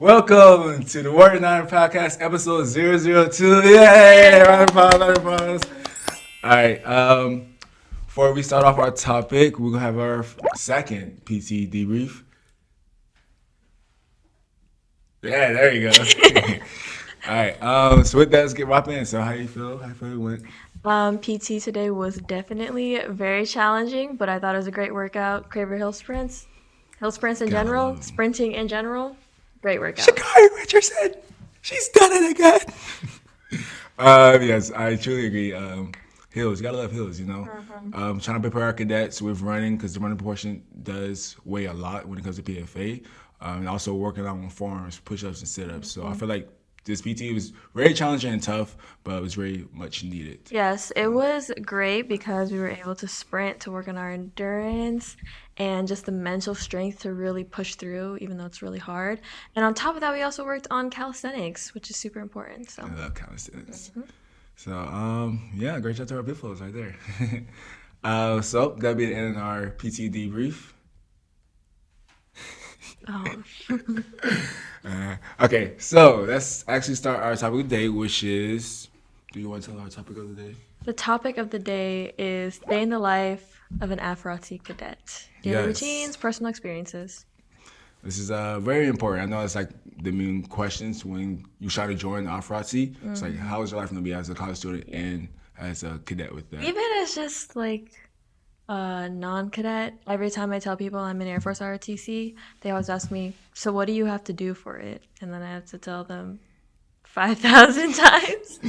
Welcome to the Warrior Nine Podcast, episode 002. Yay! Round of applause, round of applause. All right. Before we start off our topic, we're going to have our second PT debrief. Yeah, there you go. All right. So with that, let's get right in. So how you feel? How you feel it went? PT today was definitely very challenging, but I thought it was a great workout. Craver hill sprints in Gotta general, love him. sprinting in general, great workout. Shakari Richardson, she's done it again. Yes, I truly agree. Hills, you gotta love hills, you know. Trying to prepare our cadets with running because the running portion does weigh a lot when it comes to PFA, and also working on forms, push-ups, and sit-ups. So I feel like this PT was very challenging and tough, but it was very much needed. Yes, it was great because we were able to sprint to work on our endurance and just the mental strength to really push through, even though it's really hard. And on top of that, we also worked on calisthenics, which is super important. So, I love calisthenics. So yeah, great job to our Biffos right there. So that'll be the end of our PT debrief. um, Okay, so let's actually start our topic of the day, which is. Do you want to tell our topic of the day? the topic of the day is day in the life of an AFROTC cadet. Daily Yes. routines, personal experiences. This is very important. I know it's like the main questions when you try to join the AFROTC. It's like, how is your life going to be as a college student and as a cadet with that? Even as just like a non-cadet, every time I tell people I'm in Air Force ROTC, they always ask me, so what do you have to do for it? And then I have to tell them 5,000 times.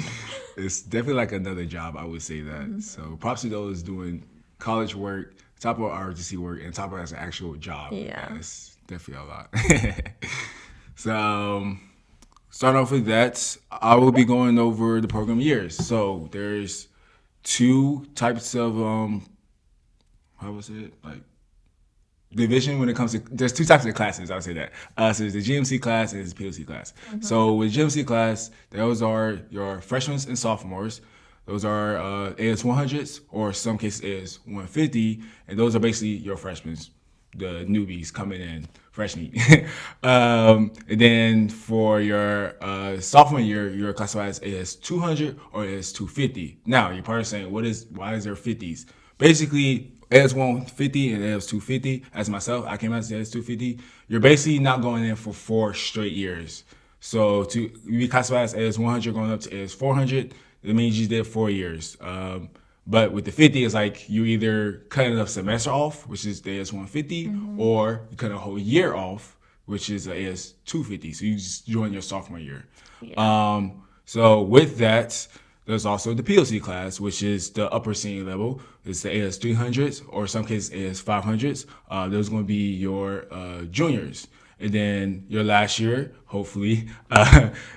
It's definitely like another job, I would say that. So props to those doing college work, top of ROTC work, and top of that's an actual job. Yeah. It's definitely a lot. So starting off with that, I will be going over the program years. So there's two types of how was it like division when it comes to there's two types of classes. I would say that. So there's the GMC class and there's the POC class. So with GMC class, those are your freshmen and sophomores. Those are AS 100s or some cases AS 150, and those are basically your freshmen, the newbies coming in freshman. And then for your sophomore year, you're classified as AS 200 or AS 250. Now you're probably saying, why is there 50s? Basically, AS 150 and AS 250. As myself, I came out as AS 250. You're basically not going in for 4 straight years. So to be classified as AS 100 going up to AS 400, it means you did 4 years. But with the 50, it's like you either cutting a semester off, which is the AS 150, or you cut a whole year off, which is the AS 250. So you just join your sophomore year. Yeah. So with that, there's also the POC class, which is the upper senior level. It's the AS 300s or some cases AS 500s. Those going to be your juniors. And then your last year, hopefully,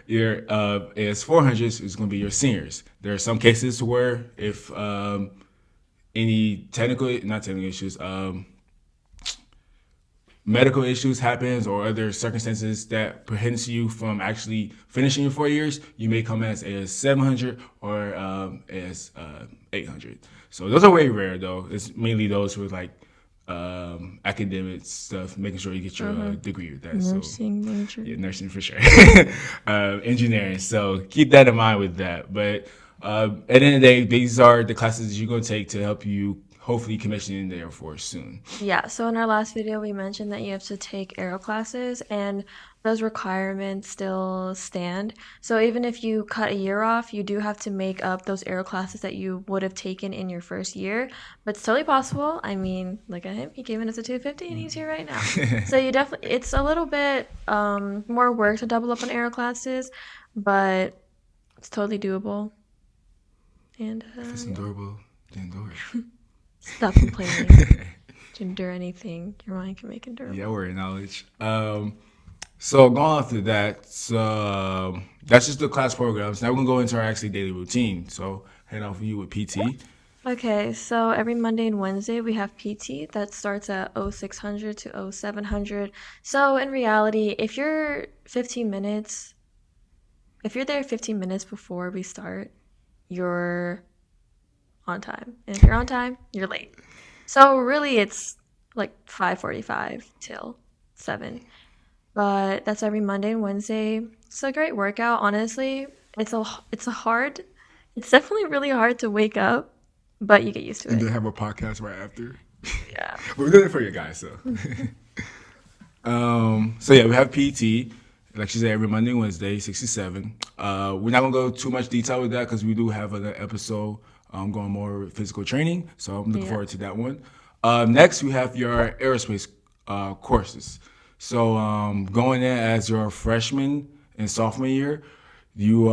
your AS 400s is going to be your seniors. There are some cases where if any not technical issues, medical issues happens or other circumstances that prevents you from actually finishing your 4 years, you may come as 700 or as 800. So those are way rare though. It's mainly those who are like academic stuff, making sure you get your degree with that. Nursing So, major. yeah, nursing for sure. Engineering. So keep that in mind with that. But at the end of the day, these are the classes you're going to take to help you hopefully commission in the Air Force soon. Yeah, so in our last video, we mentioned that you have to take aero classes, and those requirements still stand. So even if you cut a year off, you do have to make up those aero classes that you would have taken in your first year. But it's totally possible. I mean, look at him. He came in as a 250 and he's here right now. So you definitely, it's a little bit more work to double up on aero classes, but it's totally doable. And If it's endurable, then endure it. stop complaining. To endure anything your mind can make endurable. Yeah, we're in knowledge. So going off to that, that's just the class programs. Now we're gonna go into our actually daily routine. So head off you with PT. Okay, so every Monday and Wednesday we have PT that starts at 0600 to 0700. So in reality, if you're there 15 minutes before we start, you're on time. And if you're on time, you're late. So really it's like 5:45 till 7. but that's every Monday and Wednesday. It's a great workout, honestly. It's a hard, it's definitely really hard to wake up, but you get used to And it. then have a podcast right after. Yeah. We're doing it for you guys, so. So yeah, we have PT, like she said, every Monday and Wednesday, 67. We're not gonna go too much detail with that because we do have an episode going more physical training. So I'm looking Yeah. forward to that one. Next, we have your aerospace courses. So going in as your freshman and sophomore year, you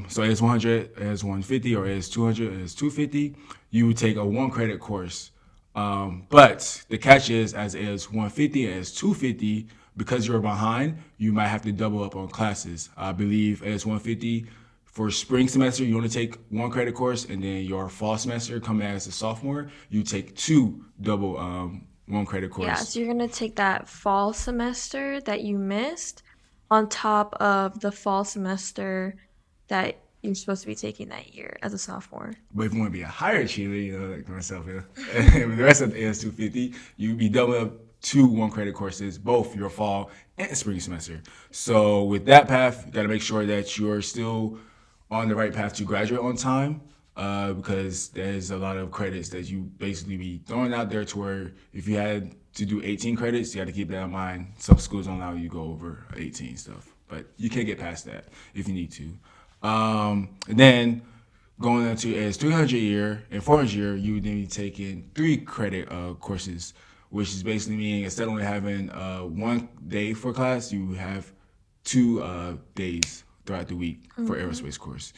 so AS 100, AS 150, or AS 200, AS 250, you would take a 1 credit course. But the catch is, as AS 150, as 250, because you're behind, you might have to double up on classes. I believe AS 150 for spring semester you only take 1 credit course, and then your fall semester, coming as a sophomore, you take two double 1 credit Yeah, course. so you're gonna take that fall semester that you missed on top of the fall semester that you're supposed to be taking that year as a sophomore. But if you want to be a higher achiever, like myself, the rest of the AS 250, you'd be doubling up two 1 credit courses, both your fall and spring semester. So with that path, you got to make sure that you're still on the right path to graduate on time, because there's a lot of credits that you basically be throwing out there to where if you had to do 18 credits, you got to keep that in mind. Some schools don't allow you to go over 18 stuff, but you can get past that if you need to. And then going into as 300 year and 400 year, you would then be taking 3 credit courses, which is basically meaning instead of only having 1 day for class, you have 2 days throughout the week for Hmm. aerospace course.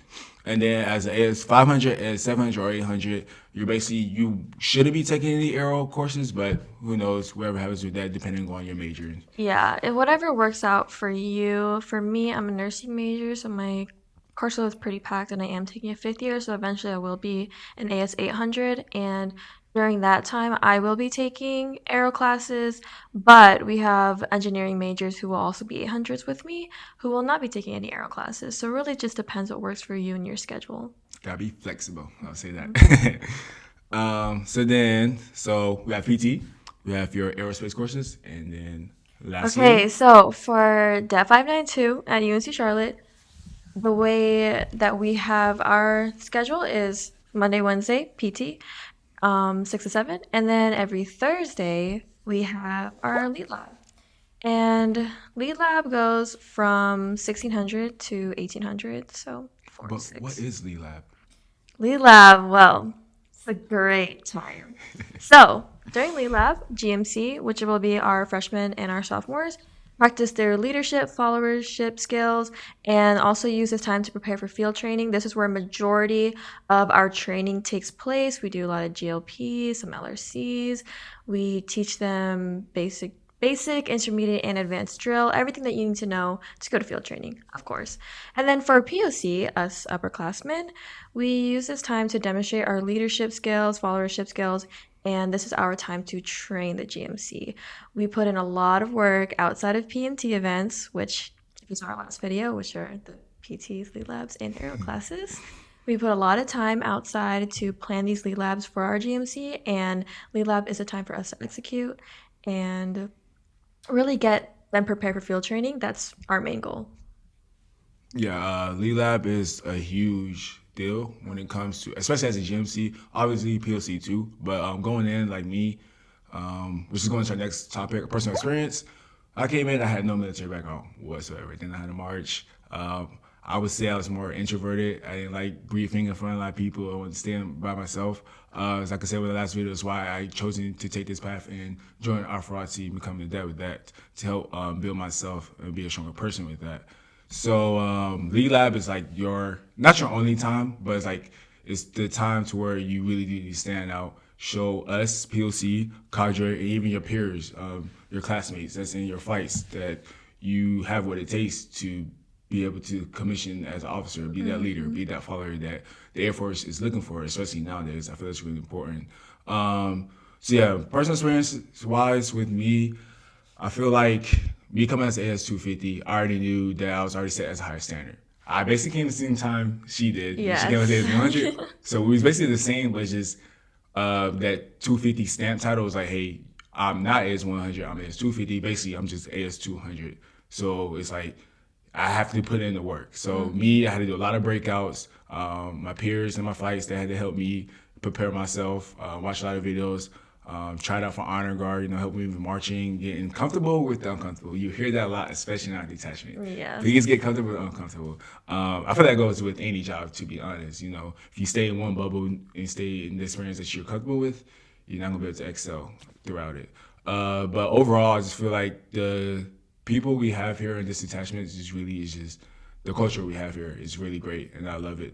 And then as 500, as 700 or 800, you shouldn't be taking any aero courses, but who knows, whatever happens with that, depending on your major. Yeah, and whatever works out for you. For me, I'm a nursing major, so my course load is pretty packed, and I am taking a fifth year, so eventually I will be an AS 800. And during that time, I will be taking aero classes, but we have engineering majors who will also be 800s with me, who will not be taking any aero classes. So it really just depends what works for you and your schedule. Gotta be flexible. I'll say Mhm. that. So we have PT, we have your aerospace courses, and then Okay, lastly, so for Det 592 at UNC Charlotte, the way that we have our schedule is Monday, Wednesday, PT, 6 to 7, and then every Thursday we have our lead lab. And lead lab goes from 1600 to 1800, so 4 to but what 6. is Lee Lab? Lead lab, well, it's a great time. So during lead lab, GMC, which will be our freshmen and our sophomores, practice their leadership, followership skills, and also use this time to prepare for field training. This is where majority of our training takes place. We do a lot of GLPs, some LRCs. We teach them basic, intermediate, and advanced drill, everything that you need to know to go to field training, of course. And then for POC, us upperclassmen, we use this time to demonstrate our leadership skills, followership skills, and this is our time to train the GMC. We put in a lot of work outside of PMT events, which, if you saw our last video, which are the PTs, lead labs, and aero classes, we put a lot of time outside to plan these lead labs for our GMC, and lead lab is a time for us to execute and really get them prepared for field training. That's our main goal. Yeah, Lee Lab is a huge deal when it comes to, especially as a GMC, obviously PLC too. But going in like me, which is going to our next topic, personal experience. I came in, I had no military background whatsoever. Then I had to march. I would say I was more introverted. I didn't like briefing in front of a lot of people. I wanted to stand by myself. As I could say with the last video, is why I chosen to take this path and join AFROTC and become an adept with that to help build myself and be a stronger person with that. So Lead Lab is like your not your only time, but it's the time to where you really need to stand out, show us POC, cadre, and even your peers, your classmates that's in your fights that you have what it takes to be able to commission as an officer, be that leader, Hmm. be that follower that the Air Force is looking for, especially nowadays. I feel that's really important. So yeah, personal experience wise with me, I feel like me coming as AS 250, I already knew that I was already set as a higher standard. I basically came at the same time she did. She came as Yes. AS 100. So we was basically the same, but just that 250 stamp title was like, hey, I'm not AS 100, I'm AS 250. Basically, I'm just AS 200. So it's like I have to put in the work. So me, I had to do a lot of breakouts. My peers and my flights, they had to help me prepare myself, watch a lot of videos, tried out for honor guard, help me with marching, getting comfortable with the uncomfortable. You hear that a lot, especially in our detachment. Yeah. Please get comfortable with the uncomfortable. I feel that goes with any job, to be honest. If you stay in one bubble and stay in the experience that you're comfortable with, you're not gonna be able to excel throughout it. But overall, I just feel like the people we have here in this detachment is just the culture we have here is really great, and I love it.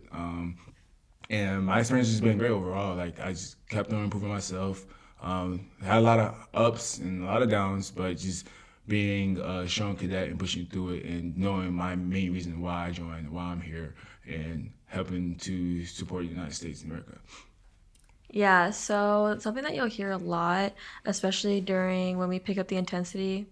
And my experience has been great overall. Like I just kept on improving myself. Had a lot of ups and a lot of downs, but just being a strong cadet and pushing through it, and knowing my main reason why I joined, why I'm here, and helping to support the United States of America. Yeah, so something that you'll hear a lot, especially during when we pick up the intensity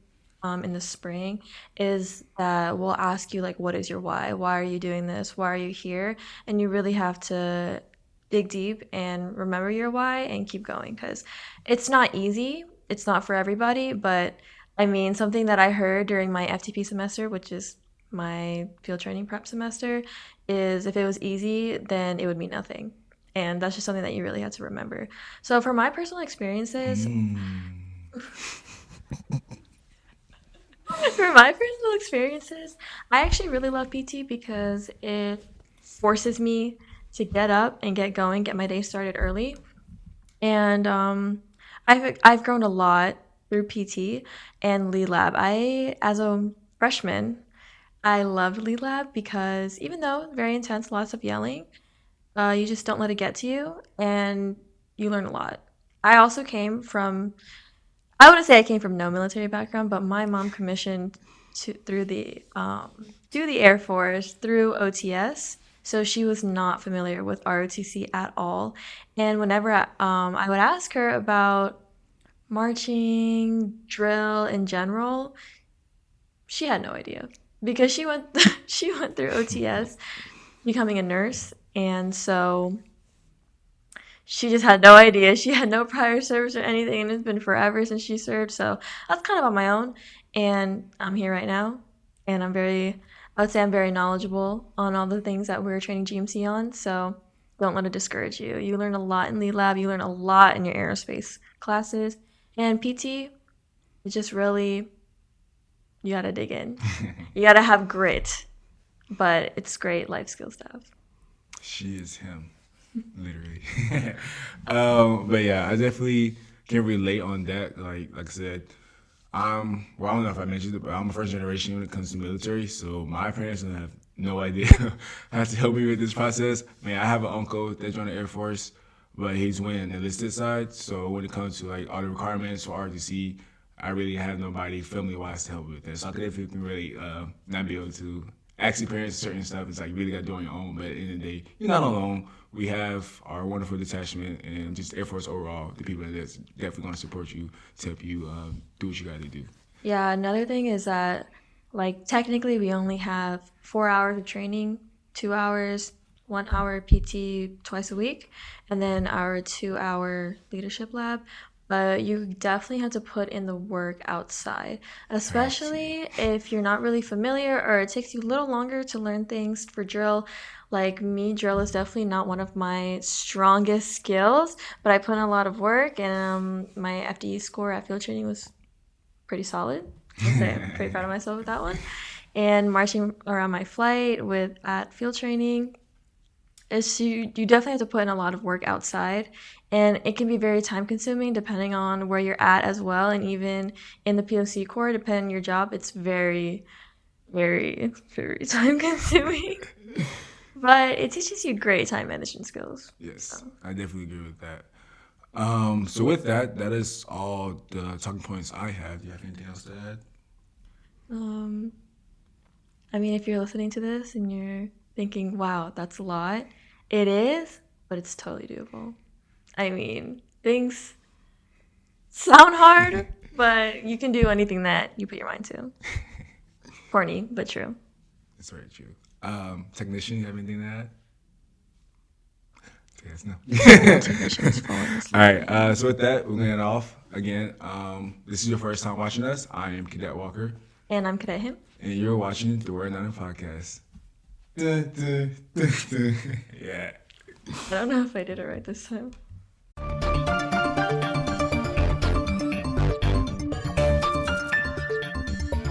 in the spring, is that we'll ask you like, what is your why? Why are you doing this? Why are you here? And you really have to dig deep and remember your why and keep going because it's not easy. It's not for everybody, but I mean, something that I heard during my FTP semester, which is my field training prep semester, is if it was easy, then it would mean nothing. And that's just something that you really have to remember. So for my personal experiences, for my personal experiences, I actually really love PT because it forces me to get up and get going, get my day started early. And I've grown a lot through PT and Lead Lab. As a freshman, I loved Lead Lab because even though very intense, lots of yelling, you just don't let it get to you, and you learn a lot. I also came from, I wouldn't say I came from no military background, but my mom commissioned through the Air Force through OTS, so she was not familiar with ROTC at all. And whenever I would ask her about marching, drill in general, she had no idea because she went she went through OTS becoming a nurse, and so she just had no idea. She had no prior service or anything, and it's been forever since she served. So I was kind of on my own, and I'm here right now, and I would say I'm very knowledgeable on all the things that we're training GMC on. So don't let it discourage you. You learn a lot in Lead Lab. You learn a lot in your aerospace classes, and PT. It's just really you gotta dig in. You gotta have grit, but it's great life skill stuff. She is him, literally. But yeah, I definitely can relate on that. Like I said, I don't know if I mentioned it, but I'm a first generation when it comes to military. So my parents don't have no idea how to help me with this process. Man, I have an uncle that joined the Air Force, but he's went the enlisted side. So when it comes to like all the requirements for RTC, I really have nobody family wise to help me with that. So I could definitely really not be able to actually parents certain stuff. It's like you really got to do on your own. But at the end of the day, you're not alone. We have our wonderful detachment and just Air Force overall, the people that's definitely going to support you to help you do what you got to do. Yeah, another thing is that, like, technically we only have 4 hours of training, 2 hours, 1 hour PT twice a week, and then our 2 hour leadership lab. But you definitely have to put in the work outside, Have to. especially if you're not really familiar or it takes you a little longer to learn things for drill. Like me, drill is definitely not one of my strongest skills, but I put in a lot of work, and my FDE score at field training was pretty solid. I'd say I'm pretty proud of myself with that one. And marching around my flight with at field training is you definitely have to put in a lot of work outside, and it can be very time consuming depending on where you're at as well, and even in the POC core, depending on your job, it's very time consuming. But it teaches you great time management skills. Yes, So, I definitely agree with that. So with that, that is all the talking points I have. Do you have anything else to add? um, I mean, if you're listening to this and you're thinking, wow, that's a lot, it is, but it's totally doable. I mean, things sound hard, but you can do anything that you put your mind to. Corny, but true. That's very true. Technician, you have anything to add? Yes, no. No technician is falling All asleep right. right now. So with that, we're going to end off again. This is your first time watching us. I am Cadet Walker. And I'm Cadet Him. And you're watching the Word NINER podcast. Duh, duh, duh, duh. Yeah. I don't know if I did it right this time.